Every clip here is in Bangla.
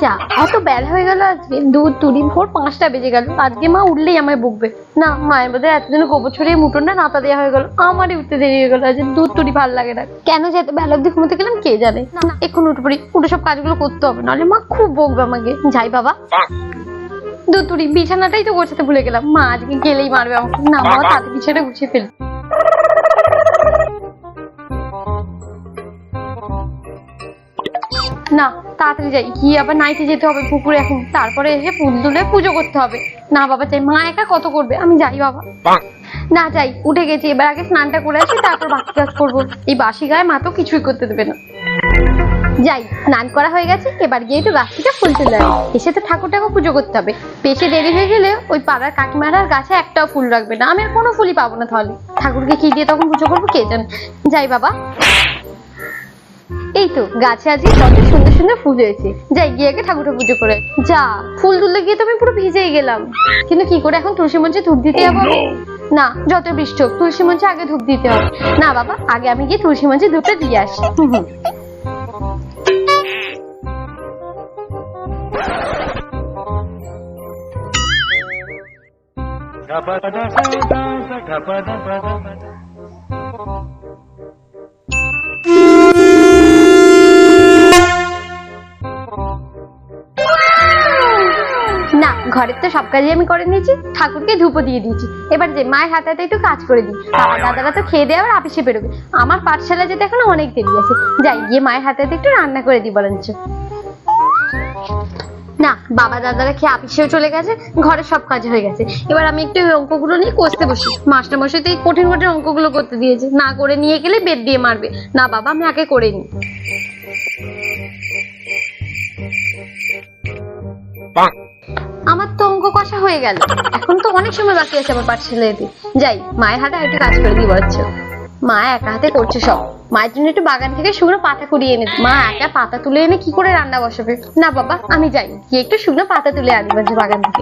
যা, এত বেলা হয়ে গেল আজকে, 2 ভোর 5টা বেজে গেল। আজকে মা উঠলেই আমায় বকবে। না, মায়ের বোধহয় এতদিন গোবর ছড়িয়ে মুঠোনটা নাতা দেওয়া হয়ে গেল, আমারই উঠতে দেরি হয়ে গেল। আজ দুধ ভালো লাগে না, কেন যে এত বেলা অব্দি ঘুমোতে গেলাম কে জানে। না এখন উঠে পড়ি, উঠে সব কাজগুলো করতে হবে, নাহলে মা খুব বকবে আমাকে। যাই বাবা। দুধ বিছানাটাই তো গোছাতে ভুলে গেলাম, মা আজকে গেলেই মারবে আমাকে। না বাবা, তাতে বিছানা গুছিয়ে ফেলি। না তাড়াতাড়ি যাই, গিয়ে আবার নাইতে যেতে হবে পুকুরে এখন, তারপরে এসে ফুল তুলে পুজো করতে হবে। না বাবা চাই, মা একা কত করবে, আমি যাই বাবা। না যাই, উঠে গেছি, এবার আগে স্নানটা করে আসি, তারপর বাকি কাজ করবো। এই বাসি গায়ে মা তো কিছুই করতে দেবে না। যাই, স্নান করা হয়ে গেছে, এবার গিয়ে একটু গাছ থেকে ফুল তুলে আনি, এসে তো ঠাকুরটাকে পুজো করতে হবে। বেশি দেরি হয়ে গেলে ওই পাড়ার কাকিমারার গাছে একটাও ফুল রাখবে না, আমি আর কোনো ফুলই পাবো না, তাহলে ঠাকুরকে কি দিয়ে তখন পুজো করবো কে জানে। যাই বাবা। এই তো গাছে আজকে কত সুন্দর সুন্দর ফুল হয়েছে, যাই গিয়ে আগে ঠাকুরটা পুজো করে। যা, ফুল তুলতে গিয়ে তো আমি পুরো ভিজেই গেলাম, কিন্তু কি করে এখন তুলসী মঞ্চে ধূপ দিতে যাবো? না, যত বৃষ্টি হোক তুলসী মঞ্চে আগে ধূপ দিতে হবে। না বাবা, আগে আমি গিয়ে তুলসী মঞ্চে ধূপটা দিয়ে আসি। না, ঘরের তো সব কাজই আমি করে নিয়েছি, ঠাকুরকে ধূপও দিয়ে দিয়েছি। এবার যে মায়ের হাতে হাতে একটু কাজ করে দিই, বাবা দাদারা তো খেয়ে দিয়ে আবার আপিসে বেরোবে, আমার পাঠশালা যেতে এখনো অনেক দেরি আছে। যাই গিয়ে মায়ের হাতে হাতে একটু রান্না করে দিই বরঞ্চ। না, বাবা দাদারা খেয়ে আপিসেও চলে গেছে, ঘরের সব কাজ হয়ে গেছে। এবার আমি একটু অঙ্কগুলো নিয়ে কষতে বসি। মাস্টার মশাই তো এই কঠিন কঠিন অঙ্কগুলো করতে দিয়েছে, না করে নিয়ে গেলে বেদ দিয়ে মারবে। না বাবা, আমি আগে করে নিই। আমার তো অঙ্ক কষা হয়ে গেল, এখন তো অনেক সময় বাকি আছে আমার পাঠশালাতে। যাই, মায়ের হাতে একটু কাজ করে দিই বলছে। মা একা হাতে করছে সব, মায়ের জন্য একটু বাগান থেকে শুকনো পাতা কুড়িয়ে এনে, মা একা পাতা তুলে এনে কি করে রান্না বসাবে। না বাবা, আমি যাই গিয়ে একটু শুকনো পাতা তুলে আনি বলছে বাগান থেকে।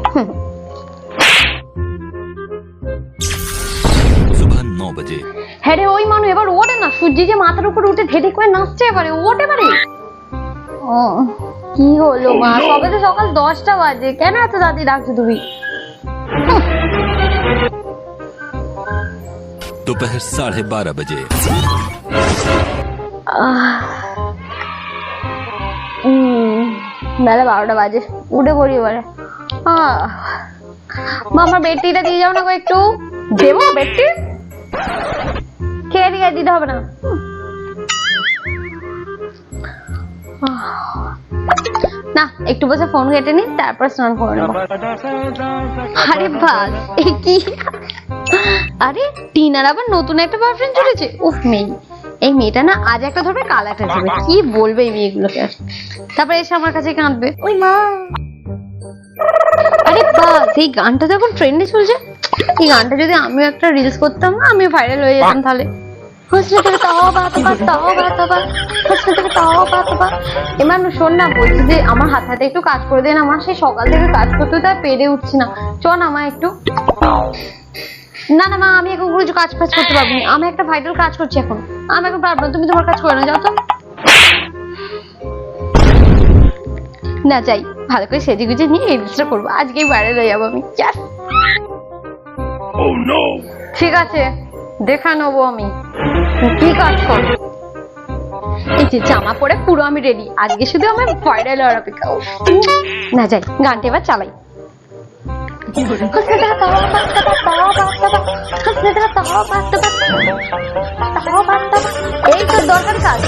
হ্যাঁ রে, ওই মানুষ এবার ওঠে না, সূর্য যে মাথার উপর উঠে ঢেঢে করে নাচছে, এবারে ওঠ এবারে। কি হলো মা, সবে তো সকাল 10টা বাজে, কেন এত তাড়াতাড়ি ডাকছো তুমি? दोपहर 12:30 बजे। বেলা 12টা বাজে, উঠে পড়ি এবারে। মা, আমার বেডটিটা দিয়ে যাও না গো একটু। দেবো বেডটি? খেয়ে দিয়ে দিতে হবে না। না, একটু বসে ফোন ঘেটে নি, তারপর স্নান করে নেবো। আরে বাস, এই কি? আরে টিনার আবার নতুন একটা বয়ফ্রেন্ড চলেছে। উফ মেয়ে, এই মেয়েটা না আজ একটা ধরবে কাল একটা ধরবে, কি বলবে এই মেয়েগুলোকে। তারপরে এসে আমার কাছে কাঁদবে, ওই মা। আরে বাস, এই গানটা যখন ট্রেন্ডে চলছে, এই গানটা যদি আমিও একটা রিলস করতাম না, আমিও ভাইরাল হয়ে যেতাম তাহলে। এবার শোন না, বলছি যে আমার হাতে হাতে একটু কাজ করে দেন, আমার সেই সকাল থেকে কাজ করতে তাই পেরে উঠছি না, চল আমার একটু। না না মা, আমি এখন কিছু কাজ করতে পারবো না, আমি একটা ভাইটাল কাজ করছি এখন, আমি এখন পারবো না, তুমি তোমার কাজ করে না, যাও তো। না যাই, ভালো করে সেজে গুজে নিয়ে এই রিলসটা করবো, আজকেই বাইরে হয়ে যাবো আমি। ঠিক আছে, দেখা নেবো আমি কি কাজ করবো। এই যে জামা পরে পুরো আমি রেডি, আজকে শুধু আমার ভাইরাল হওয়ার অপেক্ষা। না যাই, গানটা এবার চালাই। এই তো দরকার কাজ।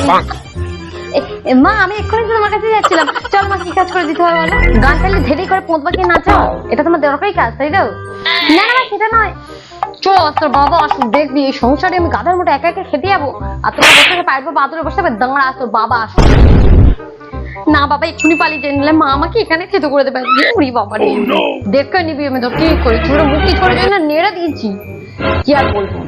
মা, আমি এক্ষুনি তোমার কাছে যাচ্ছিলাম, চল মা, কি কাজ করে দিতে হবে বলো? গান চাইলে ধেরে করে পোঁত পাকিয়ে নাচাও, এটা তোমার দরকারি কাজ, তাই তো? না না সেটা নয়, চলো তোর বাবা আসুক, দেখবি এই সংসারে আমি গাধার মতো একা একা খেতে যাবো, আর তোমার বসে পায়ের পর পাথরে বসে থাকবে, দাঁড়া তোর বাবা আসুক। না বাবা, এক্ষুনি পালিয়ে যেয়ে নিলে মা আমাকে এখানে খেতে করে দেবে। বাবা দেখে নিবি, আমি তো কি করি, ছোট মুখি ছোট জন্য নেড়ে দিয়েছি, কি আর বলবো।